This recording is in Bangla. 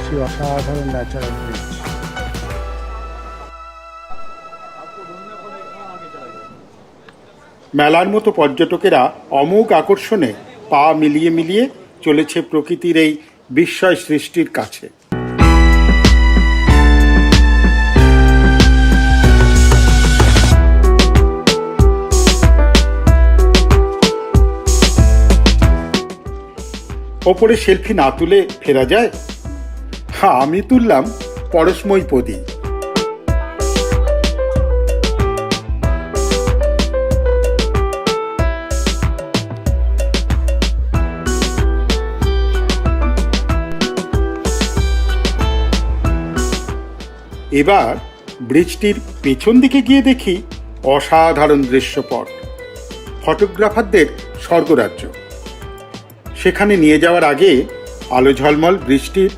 সেই অসাধারণ ন্যাচারাল ব্রিজ। মেলার মতো পর্যটকেরা অমোঘ আকর্ষণে পা মিলিয়ে মিলিয়ে চলেছে প্রকৃতির এই বিস্ময় সৃষ্টির কাছে। ওপরে সেলফি না তুলে ফেরা যায়? হ্যাঁ, আমি তুললাম পরশময়ী প্রদীপ। এবার ব্রিজটির পেছন দিকে গিয়ে দেখি অসাধারণ দৃশ্যপট, ফটোগ্রাফারদের স্বর্গরাজ্য। সেখানে নিয়ে যাওয়ার আগে আলো ঝলমল বৃষ্টির